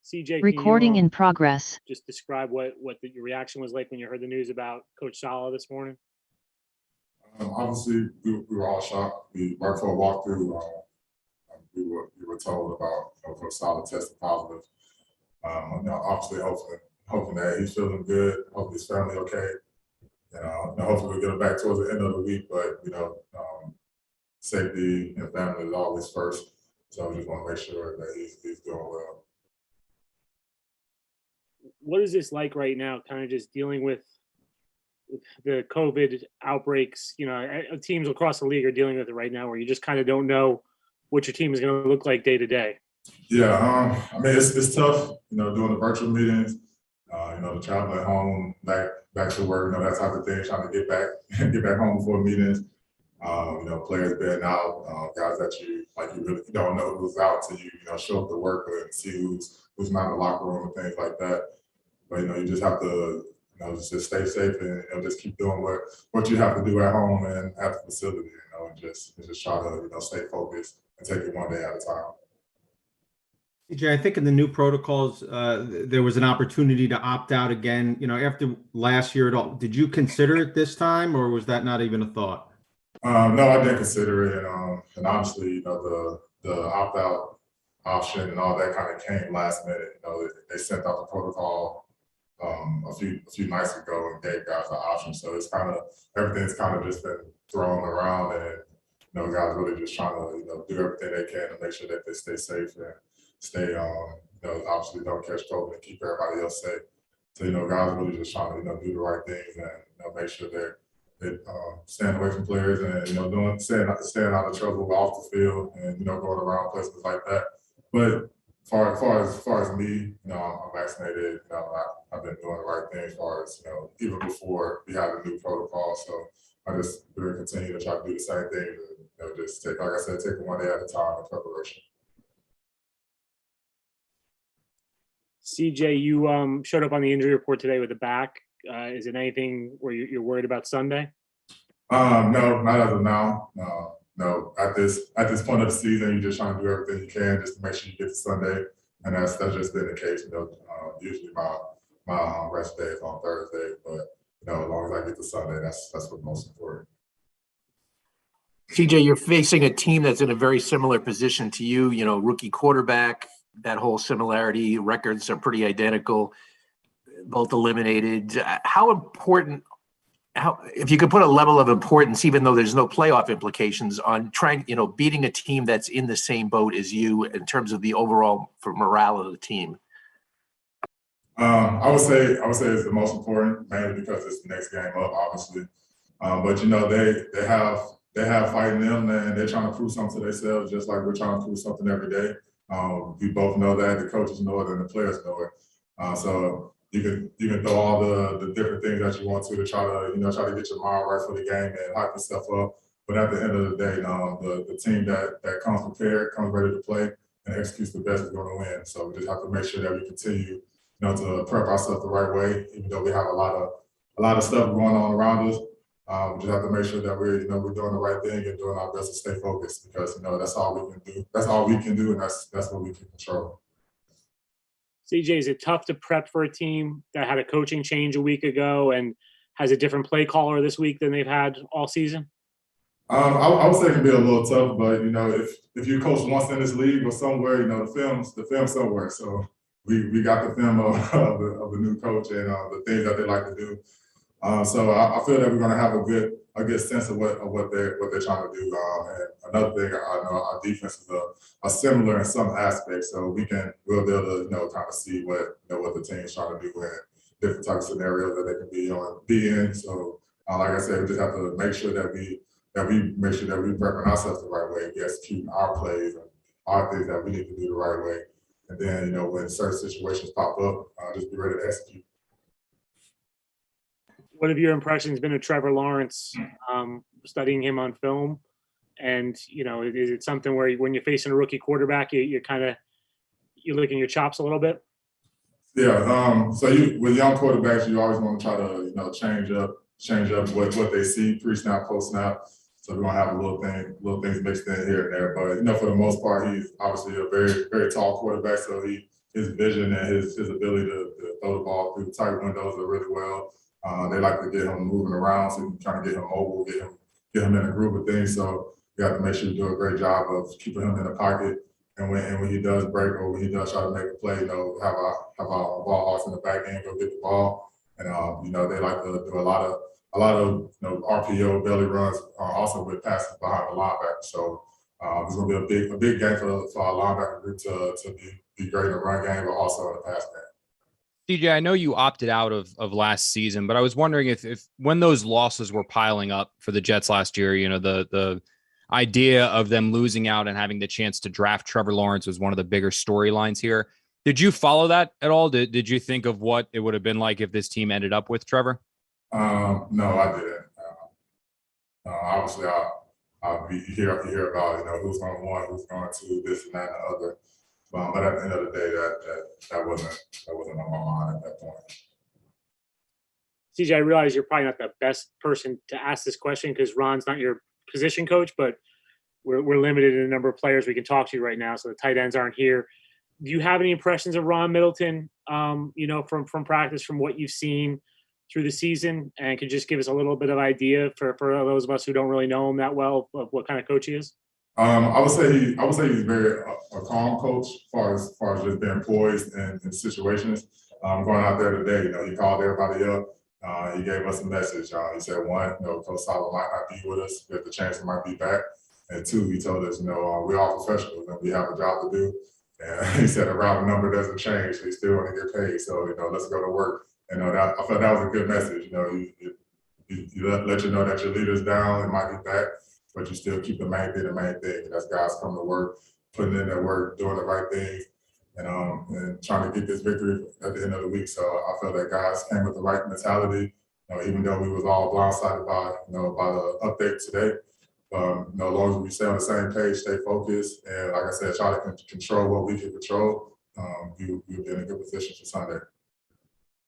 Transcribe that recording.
CJ, can Recording you in progress. just describe what your reaction was like when you heard the news about Coach Saleh this morning? Obviously, we were all shocked. We worked for a walkthrough. We were told about Coach Saleh tested positive. Obviously, hoping that he's feeling good. Hopefully, his family okay. Hopefully we'll get him back towards the end of the week. But safety and family is always first. So we just want to make sure that he's doing well. What is this like right now? Kind of just dealing with the COVID outbreaks. Teams across the league are dealing with it right now, where you just kind of don't know what your team is going to look like day to day. Yeah, it's tough. Doing the virtual meetings. The travel at home, back to work. That type of thing. Trying to get back home before meetings. Players being out, guys that you really don't know who's out till you show up to work and see who's not in the locker room and things like that. But you just have to just stay safe and just keep doing what you have to do at home and at the facility. And just try to stay focused and take it one day at a time. CJ, I think in the new protocols, there was an opportunity to opt out again. After last year, did you consider it this time, or was that not even a thought? No, I didn't consider it, and honestly, the opt-out option and all that kind of came last minute. They sent out the protocol a few nights ago and gave guys an option. So it's everything's kind of just been thrown around, and guys really just trying to do everything they can to make sure that they stay safe and stay obviously don't catch COVID and keep everybody else safe. So guys really just trying to do the right things and make sure they're staying away from players and staying out of trouble off the field and going around places like that. But far as me, I'm vaccinated. I've been doing the right thing as far as even before we had the new protocol. So I just really continue to try to do the same thing. Just take, like I said, take it one day at a time in preparation. CJ, you showed up on the injury report today with a back. Is it anything where you're worried about Sunday? No, not as of now. No. At this point of the season, you're just trying to do everything you can just to make sure you get to Sunday, and that's just been the case. Usually my rest day is on Thursday, but as long as I get to Sunday, that's what's most important. CJ, you're facing a team that's in a very similar position to you. Rookie quarterback. That whole similarity. Records are pretty identical. Both eliminated. How important? If you could put a level of importance, even though there's no playoff implications, on trying, beating a team that's in the same boat as you in terms of the overall morale of the team. I would say it's the most important, mainly because it's the next game up, obviously. But they have fight in them, and they're trying to prove something to themselves, just like we're trying to prove something every day. We both know that, the coaches know it, and the players know it. So you can throw all the different things that you want to try to get your mind right for the game and hype yourself up. But at the end of the day, the team that comes prepared, comes ready to play, and executes the best is going to win. So we just have to make sure that we continue, to prep ourselves the right way, even though we have a lot of stuff going on around us. We just have to make sure that we're doing the right thing and doing our best to stay focused, because that's all we can do. That's all we can do, and that's what we can control. CJ, is it tough to prep for a team that had a coaching change a week ago and has a different play caller this week than they've had all season? I would say it can be a little tough, but if you coach once in this league or somewhere, the film's somewhere. So we got the film of the new coach and the things that they like to do. So I feel that we're going to have a good sense of what they're trying to do. And another thing, I know our defenses are similar in some aspects, so we'll be able to kind of see what the team's trying to do and different types of scenarios that they can be in. So like I said, we just have to make sure that we prepping ourselves the right way, we execute our plays and our things that we need to do the right way. And then when certain situations pop up, just be ready to execute. What have your impressions been of Trevor Lawrence, studying him on film? And, is it something where when you're facing a rookie quarterback, you're licking your chops a little bit? Yeah. So with young quarterbacks, you always want to try to, change up what they see pre-snap, post-snap. So we're going to have little things mixed in here and there. But, for the most part, he's obviously a very, very tall quarterback. So he his vision and his ability to throw the ball through tight windows really well. They like to get him moving around, so you can kind of get him mobile, get him in a groove of things. So you have to make sure you do a great job of keeping him in the pocket. And when he does break or when he does try to make a play, have our ball hawks in the back end go get the ball. And they like to do a lot of RPO belly runs, also with passes behind the linebacker. So it's going to be a big game for our linebacker group to be great in the run game, but also in the pass game. CJ, I know you opted out of last season, but I was wondering if when those losses were piling up for the Jets last year, the idea of them losing out and having the chance to draft Trevor Lawrence was one of the bigger storylines here. Did you follow that at all? Did you think of what it would have been like if this team ended up with Trevor? No, I didn't. Obviously, you hear about who's going to one, who's going to this and that and the other. But at the end of the day, that wasn't on my mind at that point. CJ, I realize you're probably not the best person to ask this question because Ron's not your position coach, but we're limited in the number of players we can talk to right now, so the tight ends aren't here. Do you have any impressions of Ron Middleton, from practice, from what you've seen through the season, and could just give us a little bit of idea for those of us who don't really know him that well of what kind of coach he is? I would say he's very a calm coach as far as just being poised in situations. Going out there today, he called everybody up. He gave us a message. He said, one, Coach Sala might not be with us. There's a chance he might be back. And two, he told us, we're all professionals and we have a job to do. And he said, around the number doesn't change. So you still want to get paid. So, let's go to work. And I felt that was a good message. You let you know that your leader's down and might be back, but you still keep the main thing. And that's guys coming to work, putting in their work, doing the right things, and trying to get this victory at the end of the week. So I felt that guys came with the right mentality, even though we was all blindsided by the update today. As long as we stay on the same page, stay focused, and like I said, try to control what we can control, we'll be in a good position for Sunday.